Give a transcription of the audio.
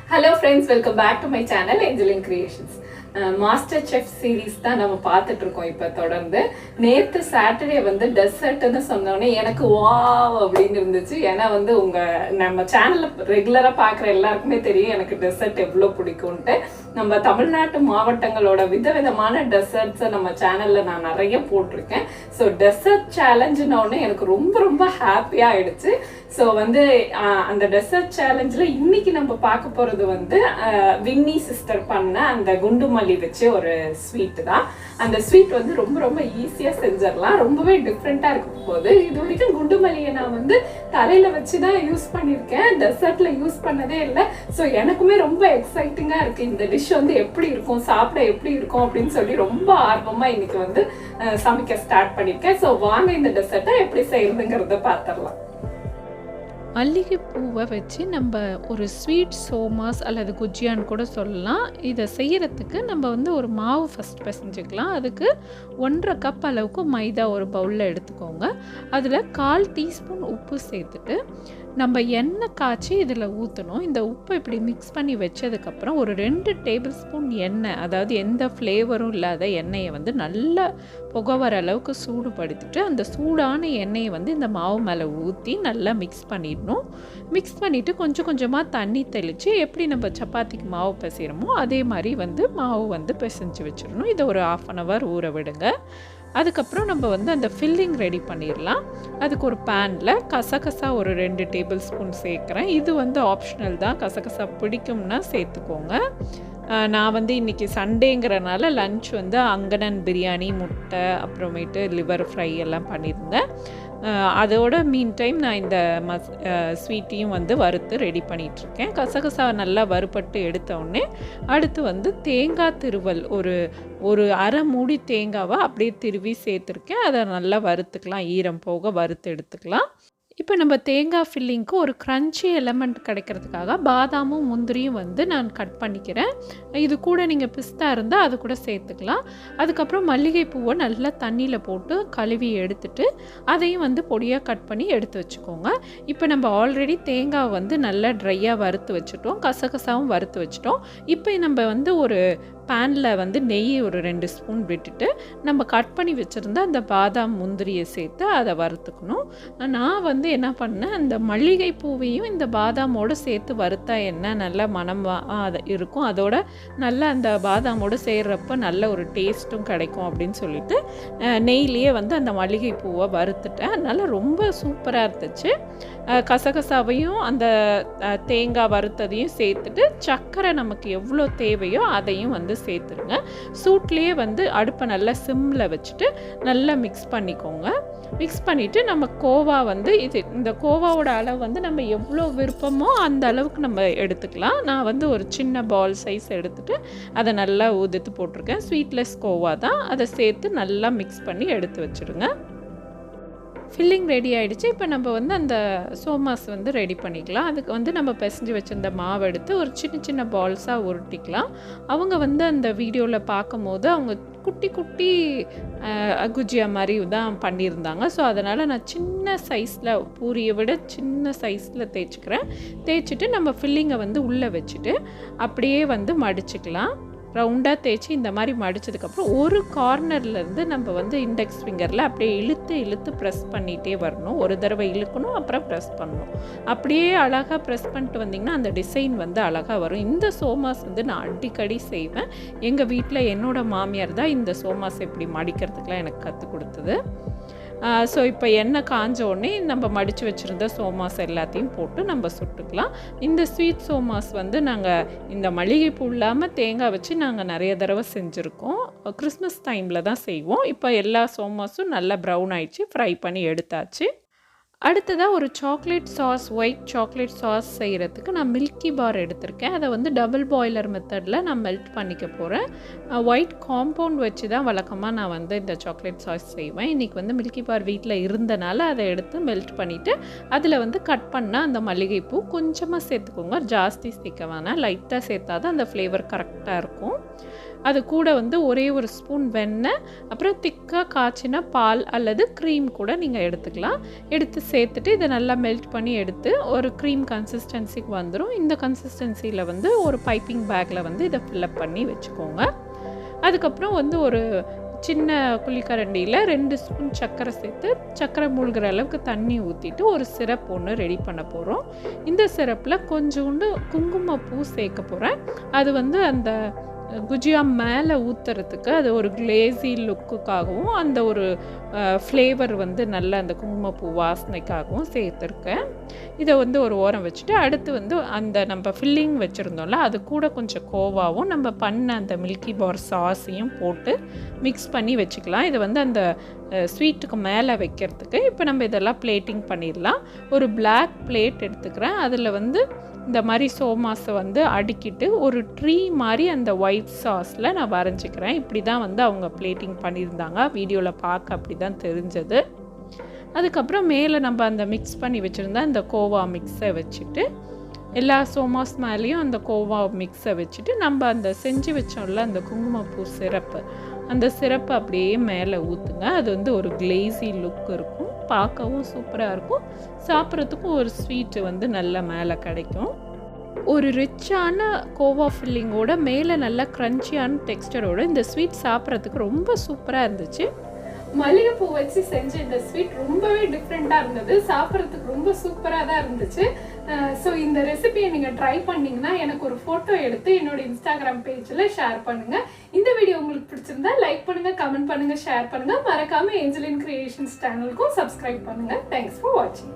Hello friends, welcome back to my channel angelinecreations. Masterchef series தான் நம்ம பார்த்துட்டு இருக்கோம் இப்ப தொடர்ந்து. நேத்து சாட்டர்டே வந்து டெசர்ட்னு சொன்னோனே எனக்கு வாவ் அப்படினு இருந்துச்சு. ஏனா வந்து உங்க நம்ம சேனல்ல ரெகுலரா பார்க்குற எல்லாருக்குமே தெரியும் எனக்கு டெசர்ட் எவ்வளவு பிடிக்கும்னு. நம்ம தமிழ்நாட்டு மாவட்டங்களோட விதவிதமான டெசர்ட்ஸ் நம்ம சேனல்ல நான் நிறைய போட்டுருக்கேன். ஸோ டெசர்ட் சேலஞ்சுனோடனே எனக்கு ரொம்ப ரொம்ப ஹாப்பியா ஆயிடுச்சு. ஸோ வந்து அந்த டெசர்ட் சேலஞ்சில் இன்னைக்கு நம்ம பார்க்க போகிறது வந்து வின்னி சிஸ்டர் பண்ண அந்த குண்டு மல்லி வச்சு ஒரு ஸ்வீட் தான். அந்த ஸ்வீட் வந்து ரொம்ப ரொம்ப ஈஸியாக செஞ்சிடலாம், ரொம்பவே டிஃப்ரெண்ட்டாக இருக்கும் போது. இது வரைக்கும் குண்டு மல்லியை நான் வந்து தலையில் வச்சு தான் யூஸ் பண்ணியிருக்கேன், டெசர்ட்டில் யூஸ் பண்ணதே இல்லை. ஸோ எனக்குமே ரொம்ப எக்ஸைட்டிங்காக இருக்குது இந்த டிஷ் வந்து எப்படி இருக்கும், சாப்பிட எப்படி இருக்கும் அப்படின்னு சொல்லி ரொம்ப ஆர்வமாக இன்னைக்கு வந்து சமைக்க ஸ்டார்ட் பண்ணியிருக்கேன். ஸோ வாங்க இந்த டெசர்ட்டை எப்படி செய்யறதுங்கிறத பார்த்துடலாம். மல்லிகை பூவை வச்சு நம்ம ஒரு ஸ்வீட் சோமாஸ் அல்லது குஜியான்னு கூட சொல்லலாம். இதை செய்கிறதுக்கு நம்ம வந்து ஒரு மாவு ஃபஸ்ட் பிசைஞ்சிக்கலாம். அதுக்கு 1.5 கப் அளவுக்கு மைதா ஒரு பவுலில் எடுத்துக்கோங்க. அதில் 1/4 டீஸ்பூன் உப்பு சேர்த்துட்டு நம்ம எண்ணெய் காய்ச்சி இதில் ஊற்றணும். இந்த உப்பை இப்படி மிக்ஸ் பண்ணி வச்சதுக்கப்புறம் ஒரு 2 டேபிள் ஸ்பூன் எண்ணெய், அதாவது எந்த ஃப்ளேவரும் இல்லாத எண்ணெயை வந்து நல்லா புகை வர அளவுக்கு சூடுபடுத்திட்டு அந்த சூடான எண்ணெயை வந்து இந்த மாவு மேலே ஊற்றி நல்லா மிக்ஸ் பண்ணிடணும். மிக்ஸ் பண்ணிவிட்டு கொஞ்சம் கொஞ்சமாக தண்ணி தெளித்து எப்படி நம்ம சப்பாத்திக்கு மாவு பிசைகிறோமோ அதே மாதிரி வந்து மாவு வந்து பிசைஞ்சு வச்சிடணும். இதை ஒரு 1/2 hour ஊற விடுங்க. அதுக்கப்புறம் நம்ம வந்து அந்த ஃபில்லிங் ரெடி பண்ணிடலாம். அதுக்கு ஒரு பேனில் கசகசா ஒரு 2 டேபிள் ஸ்பூன் சேர்க்குறேன். இது வந்து ஆப்ஷனல் தான், கசகசா பிடிக்கும்னா சேர்த்துக்கோங்க. நான் வந்து இன்றைக்கி சண்டேங்கிறனால லன்ச் வந்து அங்கனன் பிரியாணி, முட்டை, அப்புறமேட்டு லிவர் ஃப்ரை எல்லாம் பண்ணியிருந்தேன். அதோட மீன் டைம் நான் இந்த ஸ்வீட்டையும் வந்து வறுத்து ரெடி பண்ணிகிட்ருக்கேன். கசகசா நல்லா வறுபட்டு எடுத்தோடனே அடுத்து வந்து தேங்காய் திருவல் ஒரு அரை மூடி தேங்காவை அப்படியே திருவி சேர்த்துருக்கேன். அதை நல்லா வறுத்துக்கலாம், ஈரம் போக வறுத்து எடுத்துக்கலாம். இப்போ நம்ம தேங்காய் ஃபில்லிங்க்கு ஒரு க்ரன்ச்சி எலமெண்ட் கிடைக்கிறதுக்காக பாதாமும் முந்திரியும் வந்து நான் கட் பண்ணிக்கிறேன். இது கூட நீங்கள் பிஸ்தா இருந்தால் அது கூட சேர்த்துக்கலாம். அதுக்கப்புறம் மல்லிகை பூவை நல்லா தண்ணியில் போட்டு கழுவி எடுத்துட்டு அதையும் வந்து பொடியாக கட் பண்ணி எடுத்து வச்சுக்கோங்க. இப்போ நம்ம ஆல்ரெடி தேங்காய் வந்து நல்லா ட்ரையாக வறுத்து வச்சுட்டோம், கசகசாவும் வறுத்து வச்சுட்டோம். இப்போ நம்ம வந்து ஒரு பேனில் வந்து நெய் ஒரு 2 ஸ்பூன் விட்டுட்டு நம்ம கட் பண்ணி வச்சுருந்தா அந்த பாதாம் முந்திரியை சேர்த்து அதை வறுத்துக்கணும். நான் வந்து என்ன பண்ணேன், அந்த மல்லிகை பூவையும் இந்த பாதாமோடு சேர்த்து வறுத்தா என்ன நல்ல மனம் இருக்கும், அதோட நல்லா அந்த பாதாமோடு சேர்றப்ப நல்ல ஒரு டேஸ்ட்டும் கிடைக்கும் அப்படின்னு சொல்லிட்டு நெய்லேயே வந்து அந்த மல்லிகை பூவை வறுத்துட்டேன். அதனால் ரொம்ப சூப்பராக இருந்துச்சு. கசகசாவையும் அந்த தேங்காய் வறுத்ததையும் சேர்த்துட்டு சர்க்கரை நமக்கு எவ்வளோ தேவையோ அதையும் வந்து சேர்த்துருங்க. சூட்லேயே வந்து அடுப்பை நல்லா சிம்மில் வச்சுட்டு நல்லா மிக்ஸ் பண்ணிக்கோங்க. மிக்ஸ் பண்ணிவிட்டு நம்ம கோவா வந்து இந்த கோவாவோட அளவு வந்து நம்ம எவ்வளோ விருப்பமோ அந்த அளவுக்கு நம்ம எடுத்துக்கலாம். நான் வந்து ஒரு சின்ன பால் சைஸ் எடுத்துகிட்டு அதை நல்லா உதுத்து போட்டிருக்கேன். ஸ்வீட்லெஸ் கோவா தான், அதை சேர்த்து நல்லா மிக்ஸ் பண்ணி எடுத்து வச்சுருங்க. ஃபில்லிங் ரெடி ஆகிடுச்சு. இப்போ நம்ம வந்து அந்த சோமாஸ் வந்து ரெடி பண்ணிக்கலாம். அதுக்கு வந்து நம்ம பிசைஞ்சு வச்சுருந்த மாவு எடுத்து ஒரு சின்ன சின்ன பால்ஸாக உருட்டிக்கலாம். அவங்க வந்து அந்த வீடியோவில் பார்க்கும் போது அவங்க குட்டி குட்டி குஜியா மாதிரி தான் பண்ணியிருந்தாங்க. ஸோ அதனால் நான் சின்ன சைஸில், பூரியை விட சின்ன சைஸில் தேய்ச்சிக்கிறேன். தேய்ச்சிட்டு நம்ம ஃபில்லிங்கை வந்து உள்ளே வச்சுட்டு அப்படியே வந்து மடிச்சுக்கலாம். ரவுண்டாக தேய்ச்சி இந்த மாதிரி மடித்ததுக்கப்புறம் ஒரு கார்னர்லேருந்து நம்ம வந்து இண்டெக்ஸ் ஃபிங்கரில் அப்படியே இழுத்து ப்ரெஸ் பண்ணிகிட்டே வரணும். ஒரு தடவை இழுக்கணும், அப்புறம் ப்ரெஸ் பண்ணணும். அப்படியே அழகாக ப்ரெஸ் பண்ணிட்டு வந்திங்கன்னா அந்த டிசைன் வந்து அழகாக வரும். இந்த சோமாஸ் வந்து நான் அடிக்கடி செய்வேன். எங்கள் வீட்டில் என்னோடய மாமியார் தான் இந்த சோமாஸ் எப்படி மடிக்கிறதுக்கெலாம் எனக்கு கற்றுக் கொடுத்தது. ஸோ இப்போ எண்ணெய் காஞ்ச உடனே நம்ம மடித்து வச்சுருந்த சோமாஸ் எல்லாத்தையும் போட்டு நம்ம சுட்டுக்கலாம். இந்த ஸ்வீட் சோமாஸ் வந்து நாங்கள் இந்த மல்லிகைப்பூ இல்லாமல் தேங்காய் வச்சு நாங்கள் நிறைய தடவை செஞ்சுருக்கோம். கிறிஸ்மஸ் டைமில் தான் செய்வோம். இப்போ எல்லா சோமாஸும் நல்லா ப்ரௌன் ஆயிடுச்சு, ஃப்ரை பண்ணி எடுத்தாச்சு. அடுத்ததாக ஒரு chocolate sauce, white chocolate sauce செய்கிறதுக்கு நான் மில்கி பார் எடுத்திருக்கேன். அதை வந்து டபுள் பாய்லர் மெத்தடில் நான் மெல்ட் பண்ணிக்க போகிறேன். ஒயிட் காம்பவுண்ட் வச்சு தான் வழக்கமாக நான் வந்து இந்த சாக்லேட் சாஸ் செய்வேன். இன்றைக்கி வந்து மில்கி பார் வீட்டில் இருந்தனால அதை எடுத்து மெல்ட் பண்ணிவிட்டு அதில் வந்து கட் பண்ணால் அந்த மல்லிகைப்பூ கொஞ்சமாக சேர்த்துக்கோங்க, ஜாஸ்தி சேர்க்க வேணாம், லைட்டாக சேர்த்தா தான் அந்த ஃப்ளேவர் கரெக்டாக இருக்கும். அது கூட வந்து ஒரே ஒரு ஸ்பூன் வெண்ணெய், அப்புறம் திக்காக காய்ச்சின பால் அல்லது க்ரீம் கூட நீங்கள் எடுத்துக்கலாம். எடுத்து சேர்த்துட்டு இதை நல்லா மெல்ட் பண்ணி எடுத்து ஒரு க்ரீம் கன்சிஸ்டன்சிக்கு வந்துடும். இந்த கன்சிஸ்டன்சியில் வந்து ஒரு பைப்பிங் பேக்கில் வந்து இதை ஃபில்லப் பண்ணி வச்சுக்கோங்க. அதுக்கப்புறம் வந்து ஒரு சின்ன குழிக்கரண்டியில் 2 ஸ்பூன் சர்க்கரை சேர்த்து சர்க்கரை மூழ்கிற அளவுக்கு தண்ணி ஊற்றிட்டு ஒரு சிரப் ஒன்று ரெடி பண்ண போகிறோம். இந்த சிரப்பில் கொஞ்சோண்டு குங்குமப்பூ சேர்க்க போகிறேன். அது வந்து அந்த குஜியா மேலே ஊற்றுறதுக்கு அது ஒரு கிளேசி லுக்குக்காகவும் அந்த ஒரு ஃப்ளேவர் வந்து நல்ல அந்த குங்குமப்பூ வாசனைக்காகவும் சேர்த்துருக்கேன். இதை வந்து ஒரு ஓரம் வச்சுட்டு அடுத்து வந்து அந்த நம்ம ஃபில்லிங் வச்சுருந்தோம்ல அது கூட கொஞ்சம் கோவாவும் நம்ம பண்ண அந்த மில்கி பார் சாஸையும் போட்டு மிக்ஸ் பண்ணி வச்சுக்கலாம். இதை வந்து அந்த ஸ்வீட்டுக்கு மேலே வைக்கிறதுக்கு இப்போ நம்ம இதெல்லாம் பிளேட்டிங் பண்ணிடலாம். ஒரு பிளாக் பிளேட் எடுத்துக்கிறேன். அதில் வந்து இந்த மாதிரி சோமாஸை வந்து அடுக்கிட்டு ஒரு ட்ரீ மாதிரி அந்த ஒயிட் சாஸில் நான் வரைஞ்சிக்கிறேன். இப்படி தான் வந்து அவங்க பிளேட்டிங் பண்ணியிருந்தாங்க. வீடியோவில் பார்க்க அப்படி தான் தெரிஞ்சது. அதுக்கப்புறம் மேலே நம்ம அந்த மிக்ஸ் பண்ணி வச்சுருந்தா அந்த கோவா மிக்ஸை வச்சுட்டு எல்லா சோமாஸ் மேலேயும் அந்த கோவா மிக்ஸை வச்சுட்டு நம்ம அந்த செஞ்சு வச்சோம்ல அந்த குங்குமப்பூ சிரப்பு, அந்த சிரப்பை அப்படியே மேலே ஊற்றுங்க. அது வந்து ஒரு கிளேசி லுக் இருக்கும், பார்க்கவும் சூப்பராக இருக்கும், சாப்பிட்றதுக்கும் ஒரு ஸ்வீட்டு வந்து நல்லா மேலே கிடைக்கும். ஒரு ரிச்சான கோவா ஃபில்லிங்கோட மேலே நல்லா க்ரன்ச்சியான டெக்ஸ்டரோட இந்த ஸ்வீட் சாப்பிட்றதுக்கு ரொம்ப சூப்பராக இருந்துச்சு. மல்லிகைப்பூ வச்சு செஞ்ச இந்த ஸ்வீட் ரொம்பவே டிஃப்ரெண்ட்டாக இருந்தது, சாப்பிட்றதுக்கு ரொம்ப சூப்பராக தான் இருந்துச்சு. ஸோ இந்த ரெசிபியை நீங்கள் ட்ரை பண்ணிங்கன்னா எனக்கு ஒரு ஃபோட்டோ எடுத்து என்னோட இன்ஸ்டாகிராம் பேஜில் ஷேர் பண்ணுங்கள். இந்த வீடியோ உங்களுக்கு பிடிச்சிருந்தா லைக் பண்ணுங்கள், கமெண்ட் பண்ணுங்கள், ஷேர் பண்ணுங்கள். மறக்காமல் ஏஞ்சலின் கிரியேஷன்ஸ் சேனலுக்கும் சப்ஸ்கிரைப் பண்ணுங்கள். தேங்க்ஸ் ஃபார் வாட்சிங்.